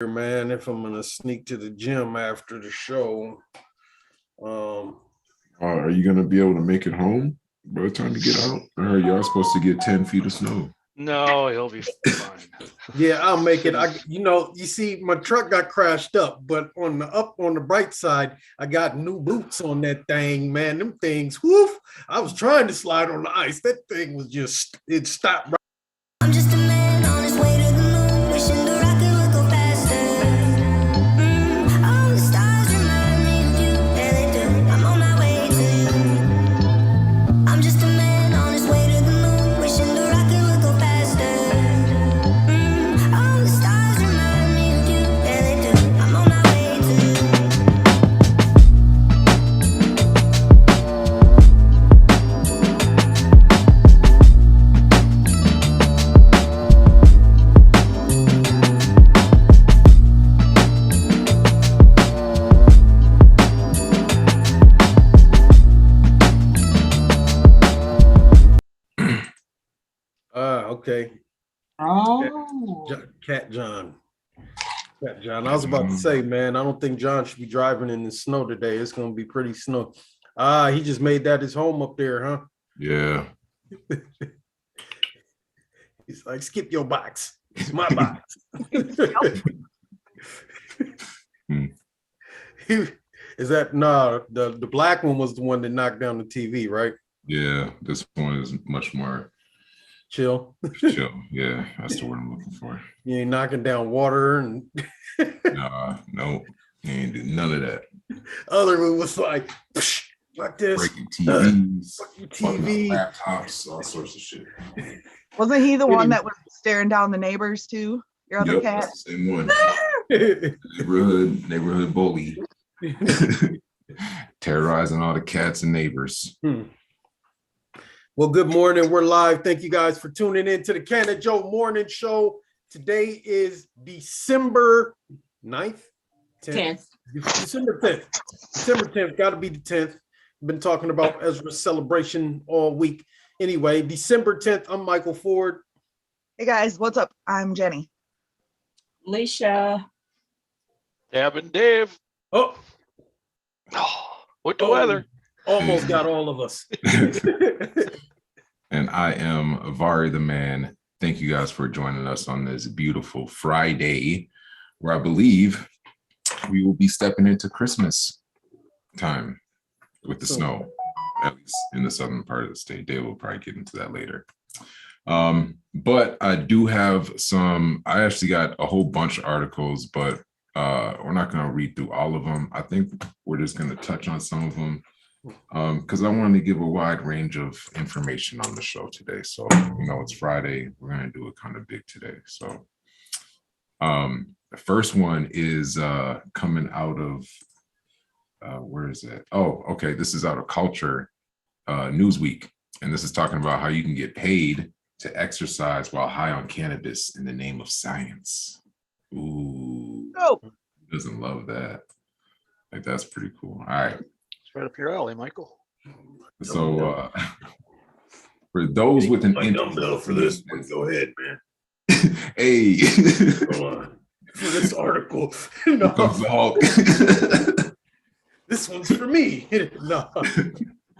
Man, if I'm gonna sneak to the gym after the show. Are you gonna be able to make it home by the time you get out? I heard y'all supposed to get 10 feet of snow. No, he'll be fine. Yeah, I'll make it. You see, my truck got crashed up, but on the bright side, I got new boots on that thing, man. Them things, woof. I was trying to slide on the ice. That thing was it stopped right. I'm just a man on his way to the moon, wishing the rocket would go faster. All the stars remind me of you, yeah they do. I'm on my way to you. I'm just a man on his way to the moon, wishing the rocket would go faster. All the stars remind me of you, yeah they do. I'm on my way to you. Okay. Oh, Cat John. Cat John. I was about to say, man, I don't think John should be driving in the snow today. It's gonna be pretty snow. He just made that his home up there, huh? Yeah. He's like, skip your box. It's my box. Is that the black one was the one that knocked down the TV, right? Yeah, this one is much more Chill. chill. Yeah, that's the word I'm looking for. You ain't knocking down water and No, he ain't do none of that. other one was like this. Breaking TVs, TV. laptops, all sorts of shit. wasn't he the one that was staring down the neighbors too? Your other Yep, cat? that's the same one. neighborhood bully. Terrorizing all the cats and neighbors. Well, good morning. We're live. Thank you guys for tuning in to the Canna-Joe Morning Show. Today is December 9th? 10th. December 10th. December 10th. Got to be the 10th. Been talking about Ezra's celebration all week. Anyway, December 10th, I'm Michael Ford. Hey guys, what's up? I'm Jenny. Alicia. Dab and Dave. Oh, With the weather. Almost got all of us. And I am Vari the Man. Thank you guys for joining us on this beautiful Friday, where I believe we will be stepping into Christmas time with the snow, at least in the southern part of the state. Dave will probably get into that later. But I do have I actually got a whole bunch of articles, but we're not going to read through all of them. I think we're just going to touch on some of them. Because I wanted to give a wide range of information on the show today. So, it's Friday. We're going to do it kind of big today. So, the first one is coming out of, where is it? Oh, okay. This is out of Culture Newsweek. And this is talking about how you can get paid to exercise while high on cannabis in the name of science. Ooh. Oh, Who doesn't love that? Like, that's pretty cool. All right. It's right up your alley, Michael. So for those with an interest for this, go ahead, man. Hey, Go on. For this article. No, comes the Hulk. this one's for me. No.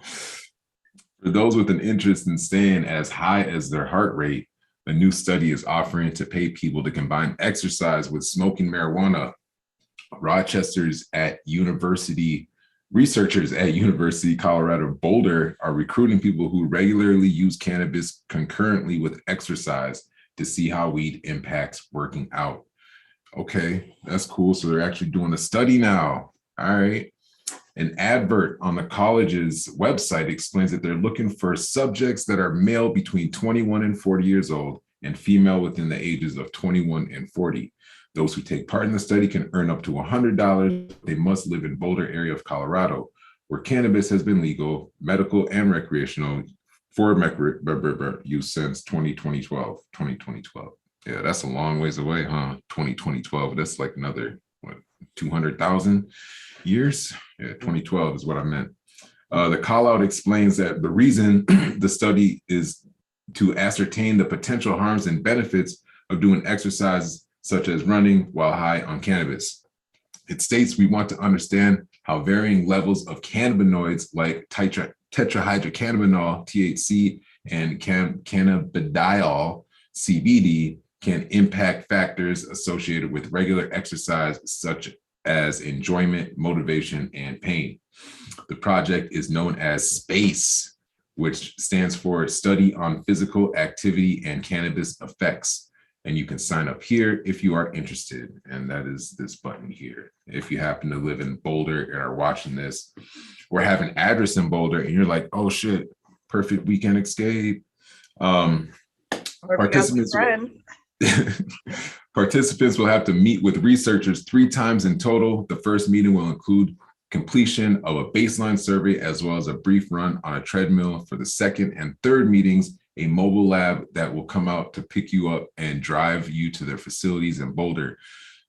For those with an interest in staying as high as their heart rate, a new study is offering to pay people to combine exercise with smoking marijuana. Researchers at University Colorado Boulder are recruiting people who regularly use cannabis concurrently with exercise to see how weed impacts working out. Okay, that's cool. So they're actually doing a study now. All right. An advert on the college's website explains that they're looking for subjects that are male between 21 and 40 years old and female within the ages of 21 and 40. Those who take part in the study can earn up to $100. They must live in Boulder area of Colorado, where cannabis has been legal, medical and recreational for use since 2012. Yeah, that's a long ways away, huh? 2012. That's like another, 200,000 years? Yeah, 2012 is what I meant. The call out explains that the reason the study is to ascertain the potential harms and benefits of doing exercise such as running while high on cannabis. It states we want to understand how varying levels of cannabinoids like tetrahydrocannabinol, THC, and cannabidiol, CBD, can impact factors associated with regular exercise, such as enjoyment, motivation, and pain. The project is known as SPACE, which stands for Study on Physical Activity and Cannabis Effects. And you can sign up here if you are interested. And that is this button here. If you happen to live in Boulder and are watching this, or have an address in Boulder and you're like, oh shit, perfect weekend escape. Participants will have to meet with researchers 3 times in total. The first meeting will include completion of a baseline survey as well as a brief run on a treadmill. For the second and third meetings, a mobile lab that will come out to pick you up and drive you to their facilities in Boulder.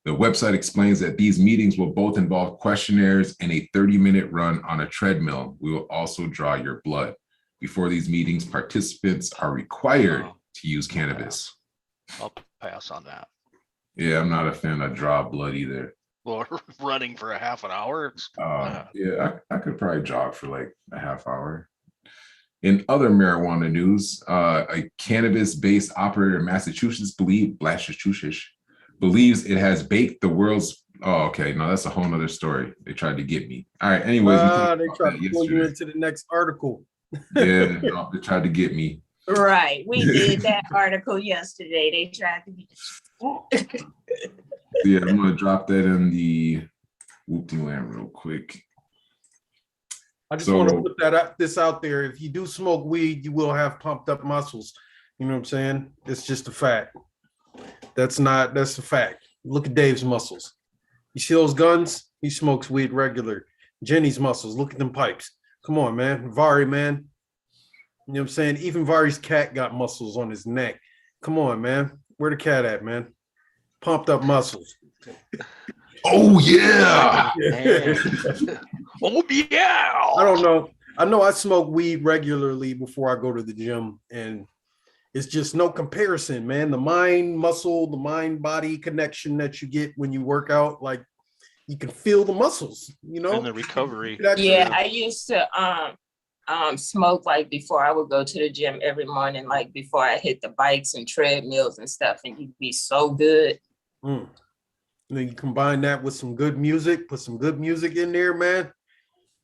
The website explains that these meetings will both involve questionnaires and a 30-minute run on a treadmill. We will also draw your blood. Before these meetings, participants are required to use cannabis. I'll pass on that. Yeah, I'm not a fan of draw blood either. Well, running for a half an hour. Yeah, I could probably jog for like a half hour. In other marijuana news, a cannabis-based operator in Massachusetts believes it has baked the world's. Oh, okay. No, that's a whole nother story. They tried to get me. All right. Anyways, they tried to pull you into the next article. Yeah, no, they tried to get me. Right. We did that article yesterday. They tried to get Yeah, I'm gonna drop that in the whoop-de-lamb real quick. I just want to put this out there. If you do smoke weed, you will have pumped up muscles. You know what I'm saying? It's just a fact. That's a fact. Look at Dave's muscles. You see those guns? He smokes weed regular. Jenny's muscles. Look at them pipes. Come on, man. Vari, man. You know what I'm saying? Even Vari's cat got muscles on his neck. Come on, man. Where the cat at, man? Pumped up muscles. Oh, yeah. Oh, yeah. I don't know. I know I smoke weed regularly before I go to the gym, and it's just no comparison, man. The mind-muscle, the mind-body connection that you get when you work out, like you can feel the muscles, you know? And the recovery. Yeah, I used to smoke like before I would go to the gym every morning, like before I hit the bikes and treadmills and stuff, and you'd be so good. And then you combine that with some good music, put some good music in there, man.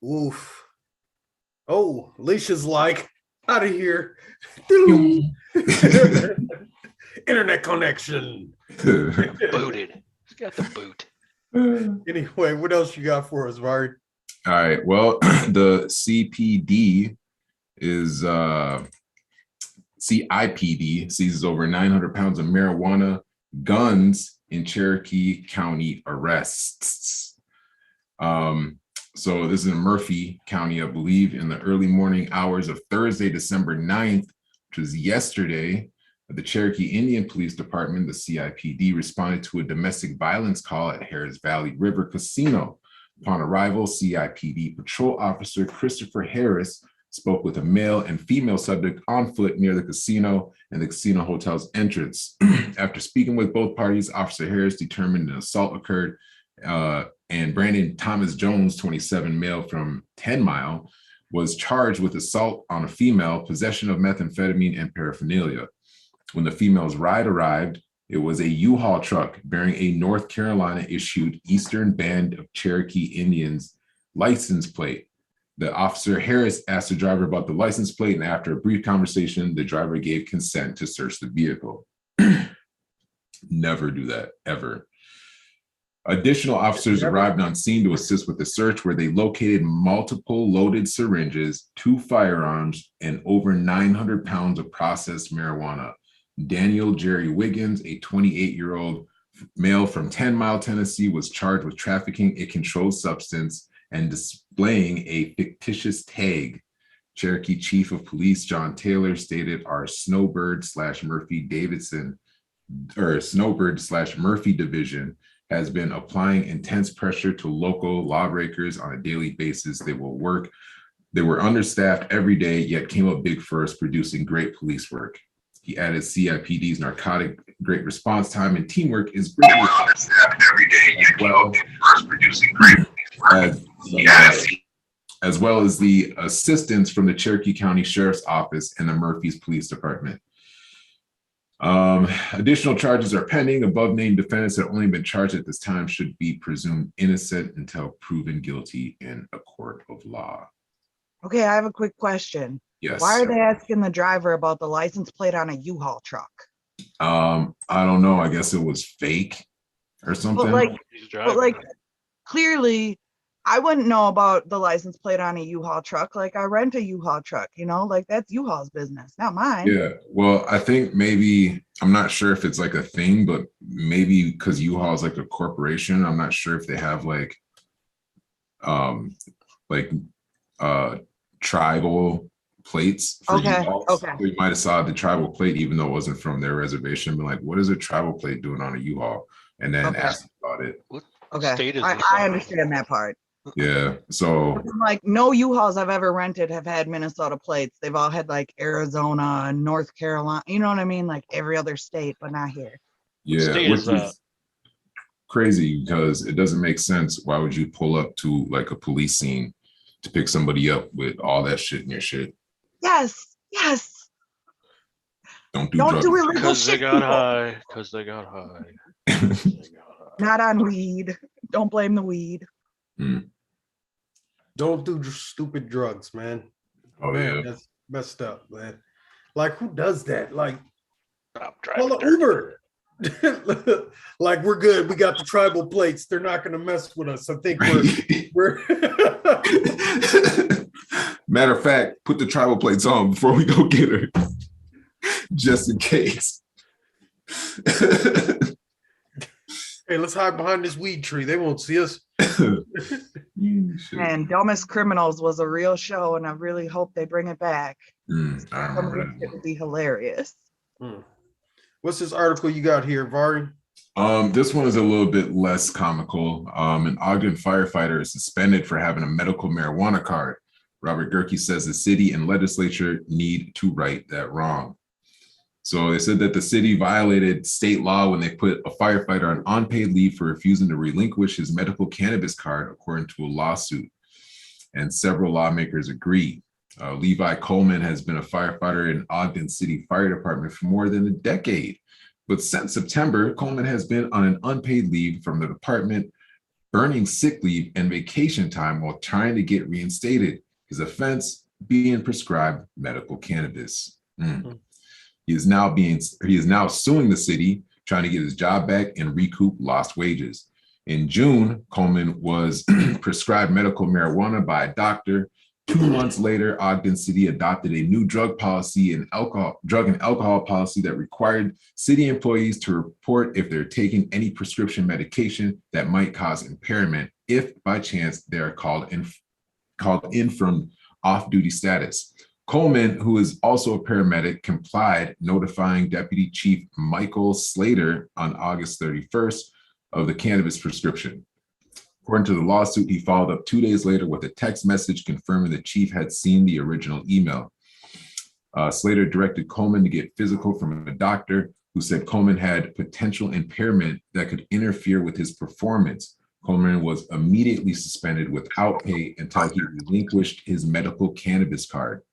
Oof. Oh, Alicia's like, out of here. Internet connection. Booted. He's got the boot. Anyway, what else you got for us, Vari? All right. Well, the CPD is CIPD seizes over 900 pounds of marijuana, guns in Cherokee County arrests. So this is in Murphy County, I believe, in the early morning hours of Thursday, December 9th, which was yesterday. The Cherokee Indian Police Department, the CIPD, responded to a domestic violence call at Harris Valley River Casino. Upon arrival, CIPD Patrol Officer Christopher Harris spoke with a male and female subject on foot near the casino and the casino hotel's entrance. After speaking with both parties, Officer Harris determined an assault occurred, and Brandon Thomas Jones, 27, male from 10 Mile, was charged with assault on a female, possession of methamphetamine, and paraphernalia. When the female's ride arrived, it was a U-Haul truck bearing a North Carolina issued Eastern Band of Cherokee Indians license plate. The officer Harris asked the driver about the license plate, and after a brief conversation, the driver gave consent to search the vehicle. Never do that, ever. Additional officers arrived on scene to assist with the search, where they located multiple loaded syringes, 2 firearms, and over 900 pounds of processed marijuana. Daniel Jerry Wiggins, a 28-year-old male from 10 Mile, Tennessee, was charged with trafficking a controlled substance and displaying a fictitious tag. Cherokee Chief of Police John Taylor stated our Snowbird/Murphy Division has been applying intense pressure to local lawbreakers on a daily basis. They were understaffed every day, yet came up big first, producing great police work. He added CIPD's narcotic great response time and teamwork is greatly every day, as well as the assistance from the Cherokee County Sheriff's Office and the Murphys Police Department. Additional charges are pending. Above named defendants that have only been charged at this time should be presumed innocent until proven guilty in a court of law. Okay, I have a quick question. Yes. Why are they asking the driver about the license plate on a U-Haul truck? I don't know. I guess it was fake or something. But like, clearly, I wouldn't know about the license plate on a U-Haul truck. Like, I rent a U-Haul truck, you know, like that's U-Haul's business, not mine. Yeah. Well, I think maybe, I'm not sure if it's like a thing, but maybe because U-Haul is like a corporation, I'm not sure if they have like tribal plates for U-Hauls. Okay. So you might have saw the tribal plate, even though it wasn't from their reservation, but like, what is a tribal plate doing on a U-Haul? And then ask about it. Okay, I understand that part. Yeah, so like no U-Hauls I've ever rented have had Minnesota plates. They've all had like Arizona and North Carolina, you know what I mean? Like every other state, but not here. Yeah, which is crazy because it doesn't make sense. Why would you pull up to like a police scene to pick somebody up with all that shit in your shit? Yes. Don't do illegal because shit. they got high. Because they got high. Not on weed. Don't blame the weed. Don't do stupid drugs, man. Oh, man, yeah. That's messed up, man. Like, who does that? Like, Call an Uber. Like, we're good. We got the tribal plates. They're not going to mess with us. I think we're Matter of fact, put the tribal plates on before we go get her, just in case. Hey, let's hide behind this weed tree. They won't see us. And Dumbest Criminals was a real show, and I really hope they bring it back. I remember that. It would be hilarious. What's this article you got here, Vari? This one is a little bit less comical. An Ogden firefighter is suspended for having a medical marijuana card. Robert Gerke says the city and legislature need to right that wrong. So they said that the city violated state law when they put a firefighter on unpaid leave for refusing to relinquish his medical cannabis card, according to a lawsuit. And several lawmakers agree. Levi Coleman has been a firefighter in Ogden City Fire Department for more than a decade. But since September, Coleman has been on an unpaid leave from the department, burning sick leave and vacation time while trying to get reinstated. His offense being prescribed medical cannabis. He is now suing the city, trying to get his job back and recoup lost wages. In June, Coleman was prescribed medical marijuana by a doctor. 2 months later, Ogden City adopted a new drug and alcohol policy that required city employees to report if they're taking any prescription medication that might cause impairment, if by chance they are called in from off-duty status. Coleman, who is also a paramedic, complied, notifying Deputy Chief Michael Slater on August 31st of the cannabis prescription. According to the lawsuit, he followed up 2 days later with a text message confirming the chief had seen the original email. Slater directed Coleman to get physical from a doctor who said Coleman had potential impairment that could interfere with his performance. Coleman was immediately suspended without pay until he relinquished his medical cannabis card.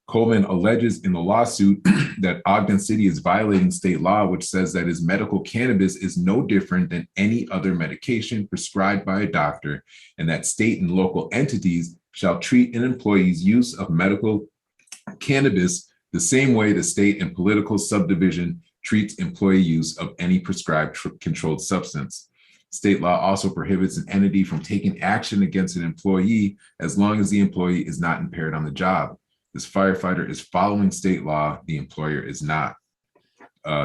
Coleman alleges in the lawsuit that Ogden City is violating state law, which says that his medical cannabis is no different than any other medication prescribed by a doctor, and that state and local entities shall treat an employee's use of medical cannabis the same way the state and political subdivision treats employee use of any prescribed controlled substance. State law also prohibits an entity from taking action against an employee as long as the employee is not impaired on the job. This firefighter is following state law. The employer is not,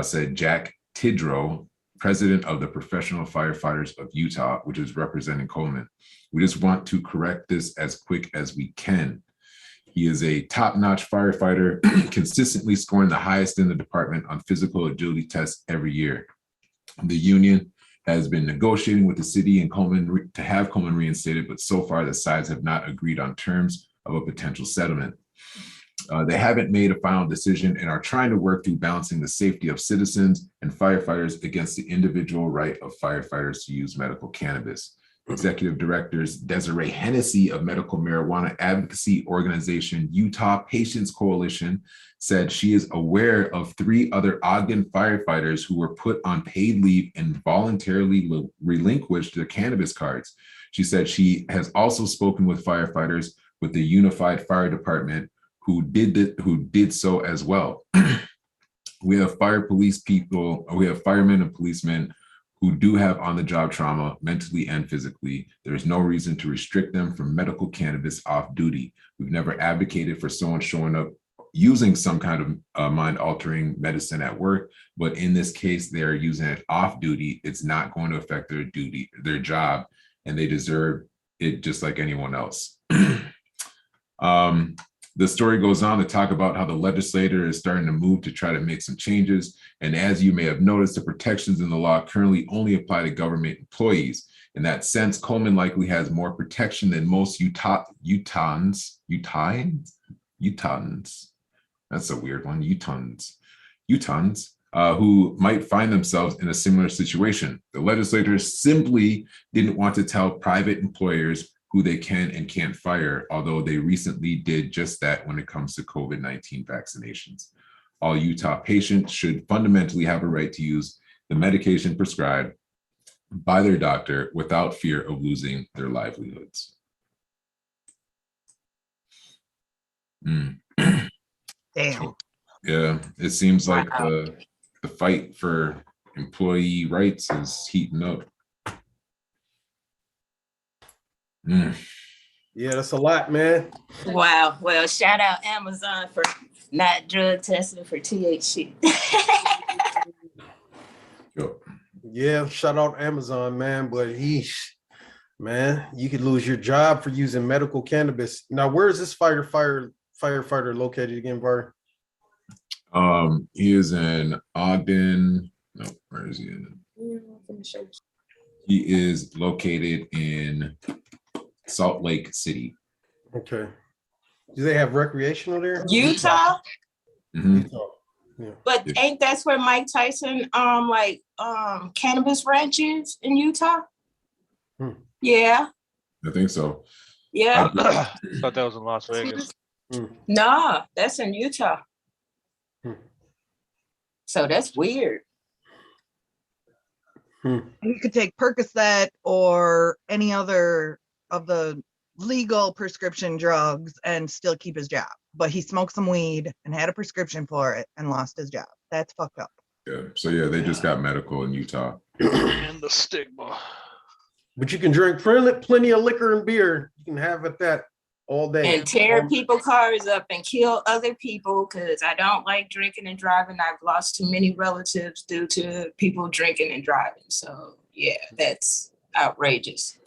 said Jack Tidrow, president of the Professional Firefighters of Utah, which is representing Coleman. We just want to correct this as quick as we can. He is a top-notch firefighter, consistently scoring the highest in the department on physical agility tests every year. The union has been negotiating with the city and Coleman to have Coleman reinstated, but so far the sides have not agreed on terms of a potential settlement. They haven't made a final decision and are trying to work through balancing the safety of citizens and firefighters against the individual right of firefighters to use medical cannabis. Executive Directors Desiree Hennessy of medical marijuana advocacy organization Utah Patients Coalition said she is aware of 3 other Ogden firefighters who were put on paid leave and voluntarily relinquished their cannabis cards. She said she has also spoken with firefighters with the Unified Fire Department who did so as well. We have we have firemen and policemen who do have on-the-job trauma, mentally and physically. There is no reason to restrict them from medical cannabis off duty. We've never advocated for someone showing up using some kind of mind-altering medicine at work, but in this case, they're using it off duty. It's not going to affect their job, and they deserve it just like anyone else. The story goes on to talk about how the legislator is starting to move to try to make some changes. And as you may have noticed, the protections in the law currently only apply to government employees. In that sense, Coleman likely has more protection than most Utahns. That's a weird one. Utahns who might find themselves in a similar situation. The legislators simply didn't want to tell private employers who they can and can't fire, although they recently did just that when it comes to COVID-19 vaccinations. All Utah patients should fundamentally have a right to use the medication prescribed by their doctor without fear of losing their livelihoods. Damn. Yeah, it seems like the fight for employee rights is heating up. Yeah, that's a lot, man. Wow. Well, shout out Amazon for not drug testing for THC. Yeah, shout out Amazon, man. But man, you could lose your job for using medical cannabis. Now, where is this firefighter located again, Var? He is in Ogden. No, where is he in? He is located in Salt Lake City. Okay. Do they have recreational there? Utah? Mm-hmm. Utah. Yeah. But ain't that's where Mike Tyson cannabis ranch is in Utah? Yeah. I think so. Yeah. I thought that was in Las Vegas. Nah, that's in Utah. So that's weird. He could take Percocet or any other of the legal prescription drugs and still keep his job. But he smoked some weed and had a prescription for it and lost his job. That's fucked up. Yeah. So yeah, they just got medical in Utah. And the stigma. But you can drink plenty of liquor and beer. You can have it that all day. And tear people's cars up and kill other people because I don't like drinking and driving. I've lost too many relatives due to people drinking and driving. So yeah, that's outrageous.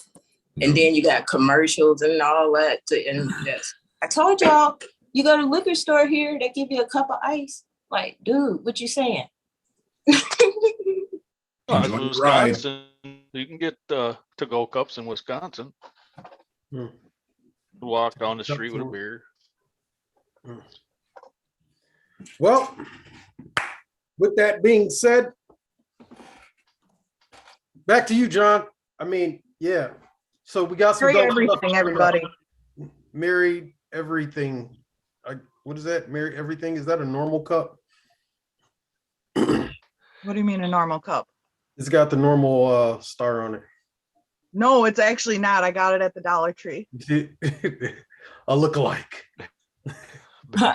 And then you got commercials and all that. And yes, I told y'all, you go to the liquor store here, they give you a cup of ice. Like, dude, what you saying? Wisconsin, you can get to-go cups in Wisconsin. Walk down the street with a beer. Well, with that being said, back to you, John. I mean, yeah. So we got some Marry everything, everybody. Married everything. What is that? Marry everything? Is that a normal cup? What do you mean a normal cup? It's got the normal star on it. No, it's actually not. I got it at the Dollar Tree. A lookalike.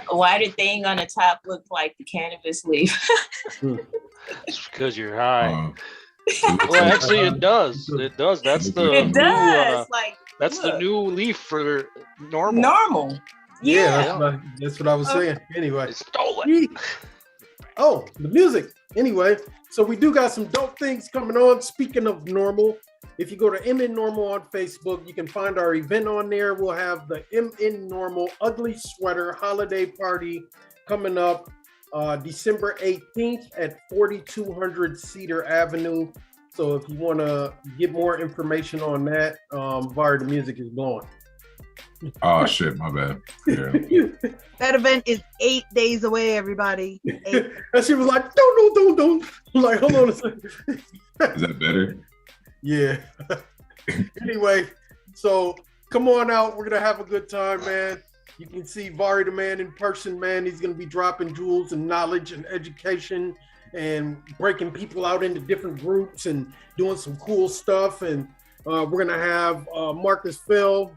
Why the thing on the top look like the cannabis leaf? It's because you're high. Well, actually, it does. It does. That's the It new, does. that's look. the new leaf for normal. Normal. Yeah. That's what I was saying. Anyway. They stole it. Oh, the music. Anyway, so we do got some dope things coming on. Speaking of normal, if you go to MN Normal on Facebook, you can find our event on there. We'll have the MN Normal Ugly Sweater Holiday Party coming up December 18th at 4200 Cedar Avenue. So if you want to get more information on that, Var, the music is blowing. Oh shit, my bad. Yeah. That event is 8 days away, everybody. 8. And she was like, don't. I'm like, hold on a second. Is that better? Yeah. Anyway, so come on out. We're gonna have a good time, man. You can see Vari the man in person, man. He's gonna be dropping jewels and knowledge and education and breaking people out into different groups and doing some cool stuff. And we're gonna have Marcus Phil,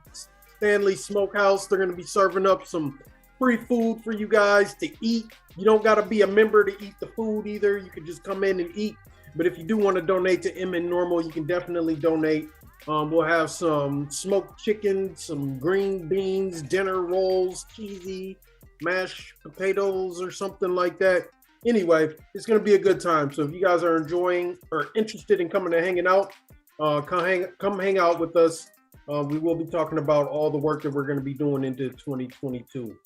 Stanley Smokehouse. They're gonna be serving up some free food for you guys to eat. You don't gotta be a member to eat the food either. You can just come in and eat. But if you do want to donate to MN Normal, you can definitely donate. We'll have some smoked chicken, some green beans, dinner rolls, cheesy, mashed potatoes or something like that. Anyway, it's going to be a good time. So if you guys are enjoying or interested in coming and hanging out, come hang out with us. We will be talking about all the work that we're going to be doing into 2022.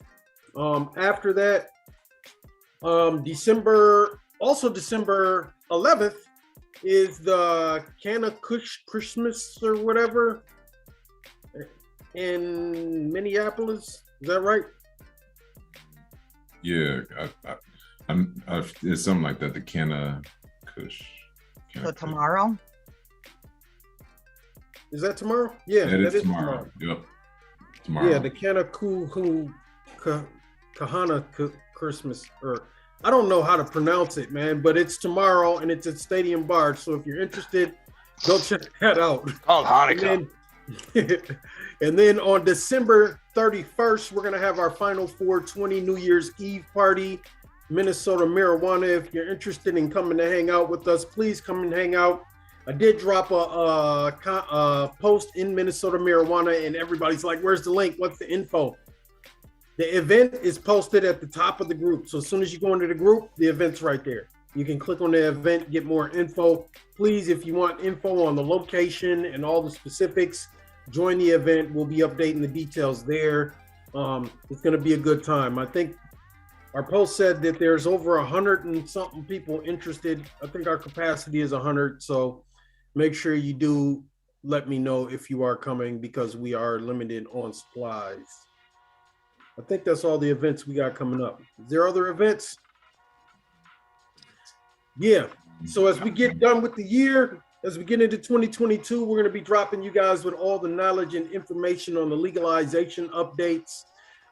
After that, December 11th is the Canna-Joe Christmas or whatever in Minneapolis. Is that right? Yeah, it's something like that. The Canna-Joe. So tomorrow? Is that tomorrow? Yeah, that is tomorrow. Yep. Tomorrow. Yeah, the Kahana Christmas, or I don't know how to pronounce it, man, but it's tomorrow and it's at Stadium Bar. So if you're interested, go check that out. Called Hanukkah. And then on December 31st, we're going to have our final 420 New Year's Eve party, Minnesota Marijuana. If you're interested in coming to hang out with us, please come and hang out. I did drop a post in Minnesota Marijuana, and everybody's like, where's the link? What's the info? The event is posted at the top of the group. So as soon as you go into the group, the event's right there. You can click on the event, get more info. Please, if you want info on the location and all the specifics, join the event. We'll be updating the details there. It's going to be a good time. I think our post said that there's over 100 and something people interested. I think our capacity is 100. So make sure you do let me know if you are coming, because we are limited on supplies. I think that's all the events we got coming up. Is there other events? Yeah. So as we get done with the year, as we get into 2022, we're going to be dropping you guys with all the knowledge and information on the legalization updates.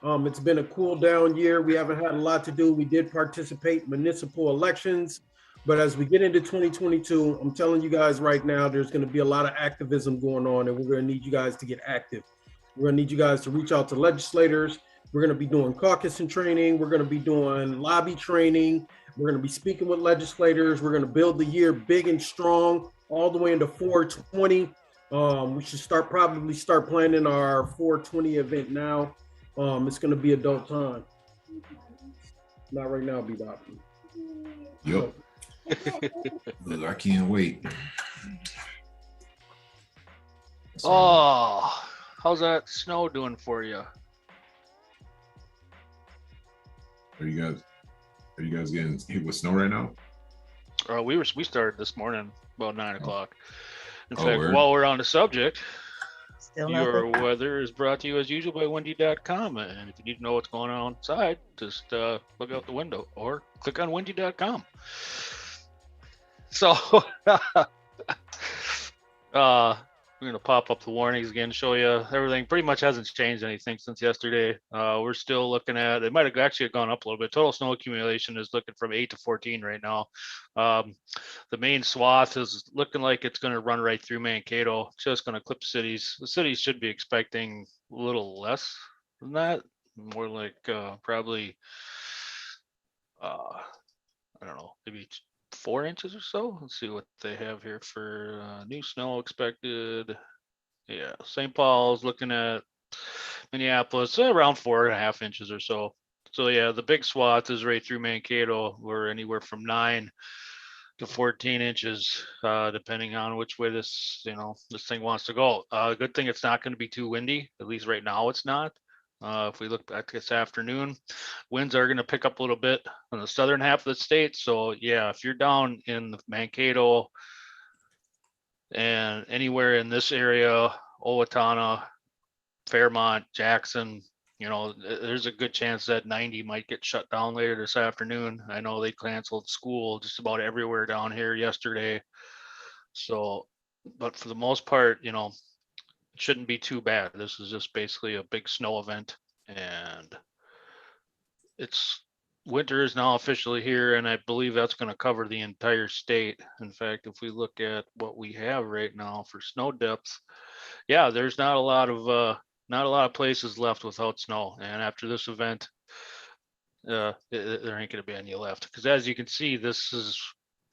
It's been a cool down year. We haven't had a lot to do. We did participate in municipal elections, but as we get into 2022, I'm telling you guys right now, there's going to be a lot of activism going on, and we're going to need you guys to get active. We're going to need you guys to reach out to legislators. We're going to be doing caucusing training. We're going to be doing lobby training. We're going to be speaking with legislators. We're going to build the year big and strong all the way into 420. We should probably start planning our 420 event now. It's going to be adult time. Not right now, Bebop. Yep. Look, I can't wait. Oh, how's that snow doing for you? Are you guys getting hit with snow right now? We started this morning about 9 o'clock. In fact, word. while we're on the subject, Still your nothing. weather is brought to you as usual by windy.com. And if you need to know what's going on outside, just look out the window or click on windy.com. So we're going to pop up the warnings again, show you everything. Pretty much hasn't changed anything since yesterday. We're still looking at, it might have actually gone up a little bit. Total snow accumulation is looking from 8 to 14 right now. The main swath is looking like it's going to run right through Mankato, just going to clip cities. The cities should be expecting a little less than that, more like probably, I don't know, maybe 4 inches or so. Let's see what they have here for new snow expected. Yeah, St. Paul's looking at Minneapolis around 4.5 inches or so. So yeah, the big swath is right through Mankato. We're anywhere from 9 to 14 inches, depending on which way this thing wants to go. Good thing it's not going to be too windy. At least right now it's not. If we look back this afternoon, winds are going to pick up a little bit on the southern half of the state. So yeah, if you're down in Mankato and anywhere in this area, Owatonna, Fairmont, Jackson, there's a good chance that 90 might get shut down later this afternoon. I know they canceled school just about everywhere down here yesterday. So, but for the most part, it shouldn't be too bad. This is just basically a big snow event, and winter is now officially here, and I believe that's going to cover the entire state. In fact, if we look at what we have right now for snow depth, yeah, there's not a lot of places left without snow. And after this event, there ain't going to be any left, because as you can see, this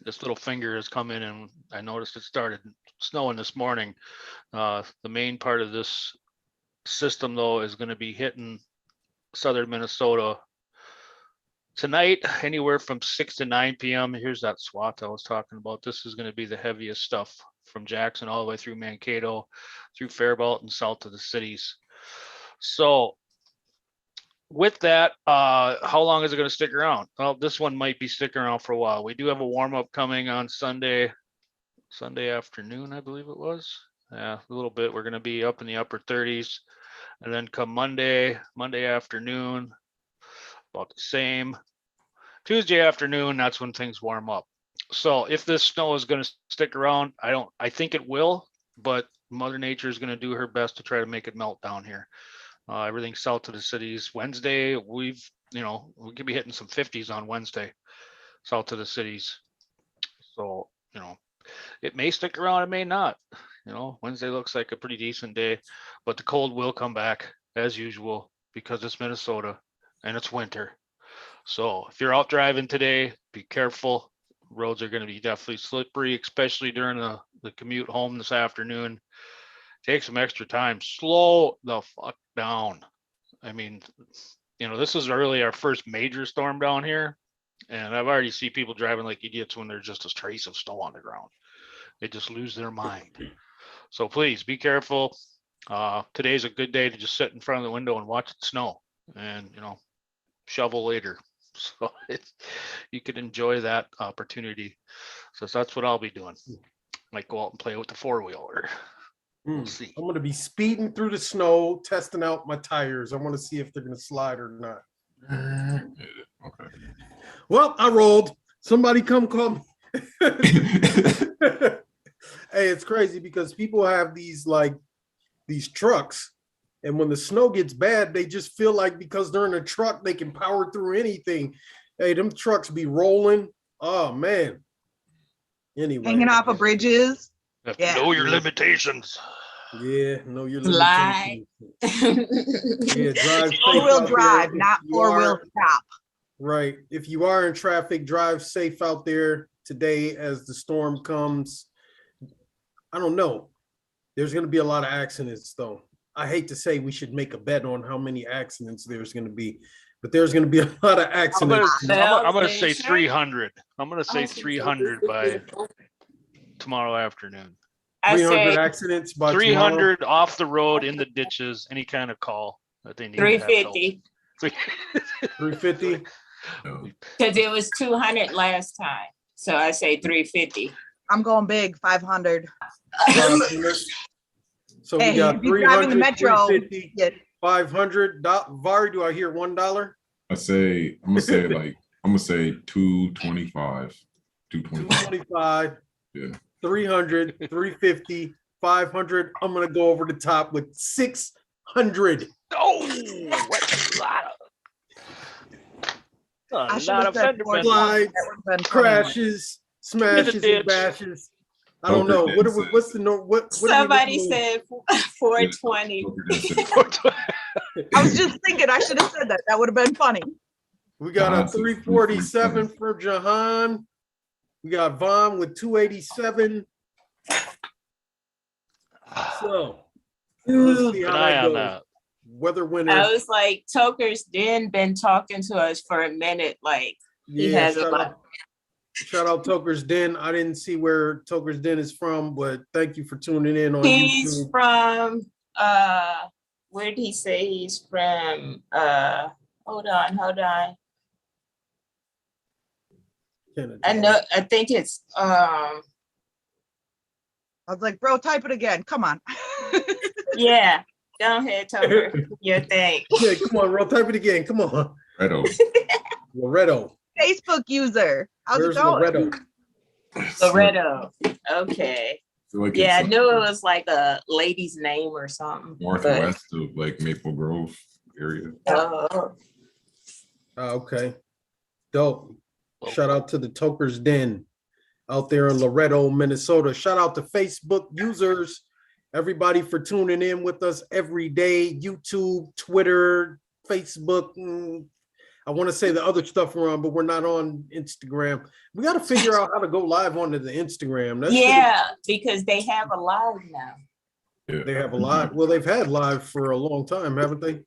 little finger has come in, and I noticed it started snowing this morning. The main part of this system, though, is going to be hitting southern Minnesota tonight, anywhere from 6 to 9 p.m. Here's that swath I was talking about. This is going to be the heaviest stuff from Jackson all the way through Mankato, through Faribault, and south to the cities. So with that, how long is it going to stick around? Well, this one might be sticking around for a while. We do have a warm-up coming on Sunday afternoon, I believe it was. Yeah, a little bit. We're going to be up in the upper 30s. And then come Monday afternoon, about the same. Tuesday afternoon, that's when things warm up. So if this snow is going to stick around, I think it will, but Mother Nature is going to do her best to try to make it melt down here. Everything south to the cities. Wednesday, we could be hitting some 50s on Wednesday, south to the cities. So, it may stick around, it may not. Wednesday looks like a pretty decent day, but the cold will come back as usual because it's Minnesota and it's winter. So if you're out driving today, be careful. Roads are going to be definitely slippery, especially during the commute home this afternoon. Take some extra time. Slow the fuck down. I mean, this is really our first major storm down here, and I've already seen people driving like idiots when there's just a trace of snow on the ground. They just lose their mind. So please be careful. Today's a good day to just sit in front of the window and watch it snow, and shovel later. So you could enjoy that opportunity. So that's what I'll be doing. Might go out and play with the four-wheeler. We'll see. I'm going to be speeding through the snow, testing out my tires. I want to see if they're going to slide or not. Okay. Well, I rolled. Somebody come call me. Hey, it's crazy because people have these trucks, and when the snow gets bad, they just feel like because they're in a truck, they can power through anything. Hey, them trucks be rolling. Oh man. Anyway, hanging off of bridges. You have to know your limitations. Yeah, know your Slide. limitations. Yeah, drive safe Four-wheel out drive, there. not four-wheel stop. Right. If you are in traffic, drive safe out there today as the storm comes. I don't know. There's going to be a lot of accidents, though. I hate to say we should make a bet on how many accidents there's going to be, but there's going to be a lot of accidents. I'm going to say 300. I'm going to say 300 by tomorrow afternoon. 300 accidents by 300 tomorrow. Off the road, in the ditches, any kind of call that they need. 350. 350. Because it was 200 last time. So I say 350. I'm going big, 500. So Hey, we got if you're driving the 300, Metro, 350, yeah. 500. Vari, do I hear $1? I'm gonna say 225. 225. Yeah. 300, 350, 500. I'm gonna go over the top with 600. Oh, what a lot I should have of said fender 420. Slides, That would've been funny. crashes, smashes, and bashes. I don't know. What's the no? What Somebody said 420. I was just thinking I should have said that. That would have been funny. We got a 347 for Jahan. We got Vaughn with 287. So let's see Keep an how eye that on goes. that. Weather winner. I was like, Toker's Den been talking to us for a minute. Like, he has a lot. Shout out Toker's Den. I didn't see where Toker's Den is from, but thank you for tuning in on He's YouTube. from, where did he say he's from? Hold on. I know, I think it's, I was like, bro, type it again. Come on. yeah, Go ahead, Tucker. Your thing. Yeah, come on, bro. Type it again. Come on. Loretto. Facebook user. How's Where's it going? Loretto? Loretto. Okay. Like Yeah, I it's knew it was like a lady's name or something. northwest of like Maple Grove area. But, Okay. Dope. Shout out to the Toker's Den out there in Loretto, Minnesota. Shout out to Facebook users, everybody for tuning in with us every day. YouTube, Twitter, Facebook. I want to say the other stuff we're on, but we're not on Instagram. We got to figure out how to go live onto the Instagram. because they have a live now. Yeah. They have a live. Well, they've had live for a long time, haven't they?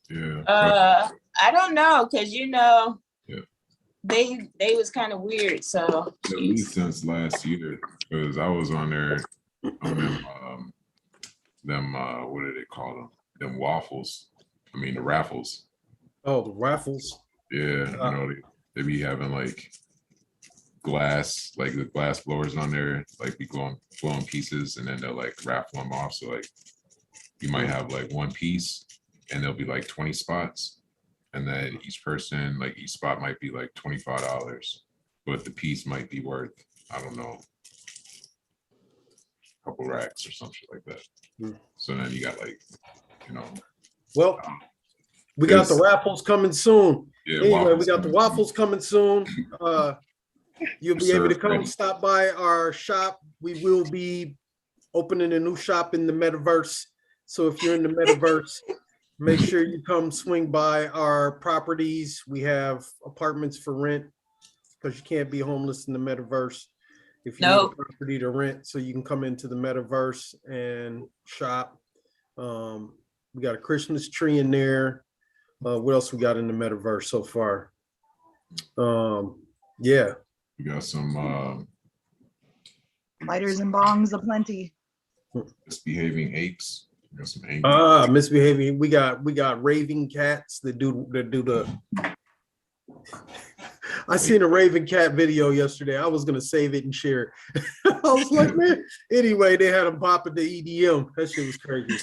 Yeah. I don't know, because Yeah. they was kind of weird. So At least since last year, because I was on there on them what do they call them? Them waffles. I mean the raffles. Oh, the raffles. Yeah, they be having like glass, like the glass blowers on there, like be blowing pieces, and then they'll like raffle them off. So like you might have like one piece, and there'll be like 20 spots, and then each spot might be like $25, but the piece might be worth, I don't know, a couple racks or something like that. So then you got like, Well, we got the raffles coming soon. Yeah, anyway, we got the waffles coming soon. You'll be able to come ready. stop by our shop. We will be opening a new shop in the metaverse. So if you're in the metaverse, make sure you come swing by our properties. We have apartments for rent because you can't be homeless in the metaverse. If you need a property to rent, so you can come into the metaverse and shop. We got a Christmas tree in there. What else we got in the metaverse so far? Yeah. We got some Lighters and bongs aplenty. misbehaving apes. We got some angry Misbehaving. We got raving cats that do the. I seen a raving cat video yesterday. I was gonna save it and share it. I was like, man. Anyway, they had them popping the EDM. That shit was crazy.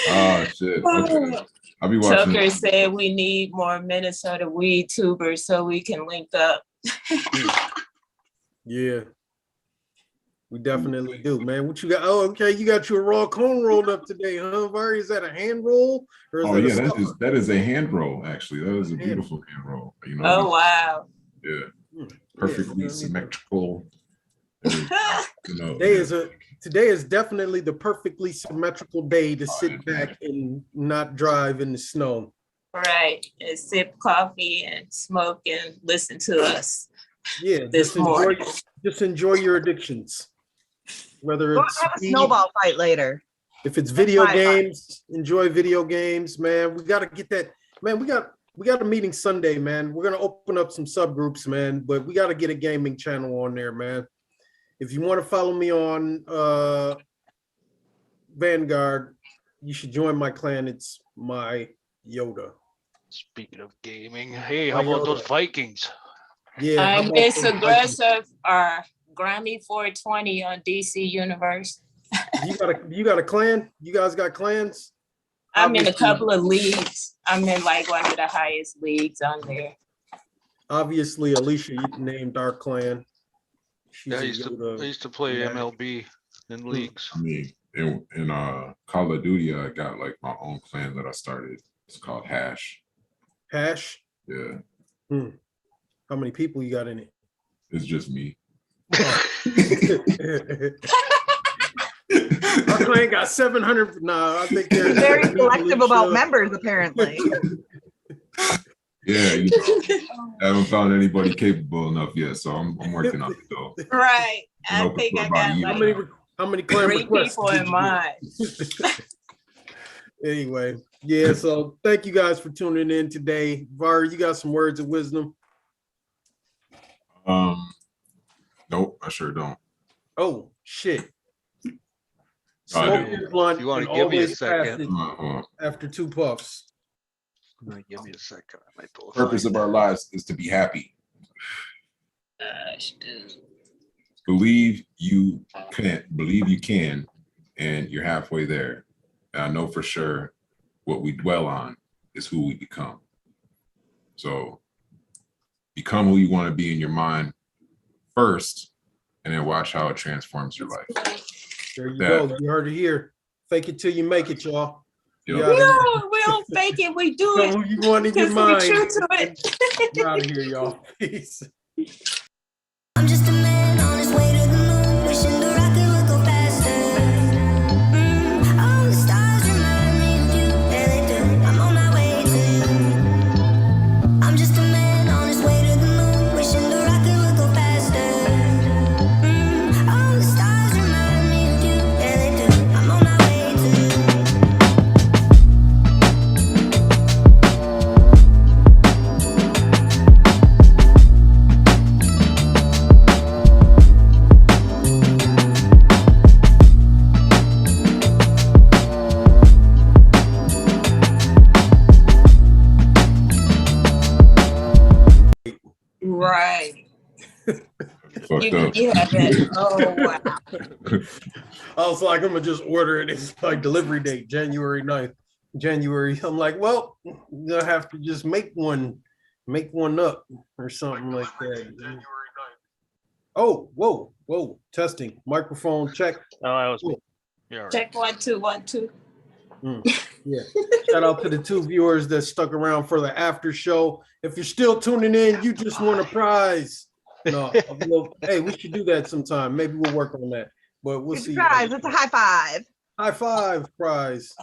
Oh shit. Okay. I'll be watching. Tucker said we need more Minnesota weed tubers so we can link up. Yeah. We definitely do, man. What you got? Oh, okay. You got your raw cone rolled up today, huh, Vari? Is that a hand roll? Or is that is a hand roll, actually. That is a beautiful hand roll. Oh, wow. Yeah. Perfectly symmetrical. Today is definitely the perfectly symmetrical day to sit back and not drive in the snow. Right. And sip coffee and smoke and listen to us. Yeah. Just enjoy your addictions. Whether We'll it's have a snowball fight later. If it's video games, enjoy video games, man. We got to get that, man. We got a meeting Sunday, man. We're gonna open up some subgroups, man. But we got to get a gaming channel on there, man. If you want to follow me on Vanguard, you should join my clan. It's my Yoda. Speaking of gaming, hey, how about those Vikings? Yeah, I'm Miss Aggressive or Grammy 420 on DC Universe. You got a clan? You guys got clans? I'm in a couple of leagues. I'm in like one of the highest leagues on there. Obviously, Alicia, you named our clan. I used to play MLB in leagues. I mean, in Call of Duty, I got like my own clan that I started. It's called Hash. Hash? Yeah. How many people you got in it? It's just me. Our clan got 700. I think they're very selective about members, apparently. Yeah, I haven't found anybody capable enough yet, so I'm working on it though. Right. I think I got like how many clan 3 requests people in mind. Anyway, yeah. So thank you guys for tuning in today. Var, you got some words of wisdom? Nope, I sure don't. Oh shit. I do. Your blunt You want to and give me a always pass second? it after 2 puffs. Give me a second. I might pull a Purpose of our lives is to be happy. Gosh, dude. Believe you can, and you're halfway there. And I know for sure what we dwell on is who we become. So become who you want to be in your mind first, and then watch how it transforms your life. There you That- go. You heard it here. Fake it till you make it, y'all. Yo, You outta here. No, we don't fake it. We do Become it who you want in your because we mind. true to it. Get out of here, y'all. Peace. I'm just a man on his way to the moon, wishing the rocket would go faster. All the stars remind me of you, yeah they do. I'm on my way to you. I'm just a man on his way to the moon, wishing the rocket would go faster. All the stars remind me of you, yeah they do. I'm on my way to you. Right. fucked up. You have that. Oh, wow. I was like, I'm gonna just order it. It's like delivery date, January 9th. January. I'm like, well, you're gonna have to just make one up or something like that. Oh, whoa. Testing. Microphone check. Oh, that was me. Yeah, all right. Check 1, 2, 1, 2. Yeah. Shout out to the 2 viewers that stuck around for the after show. If you're still tuning in, you just won a prize. No, hey, we should do that sometime. Maybe we'll work on that. But we'll It's see. a prize. It's a high five. High five prize.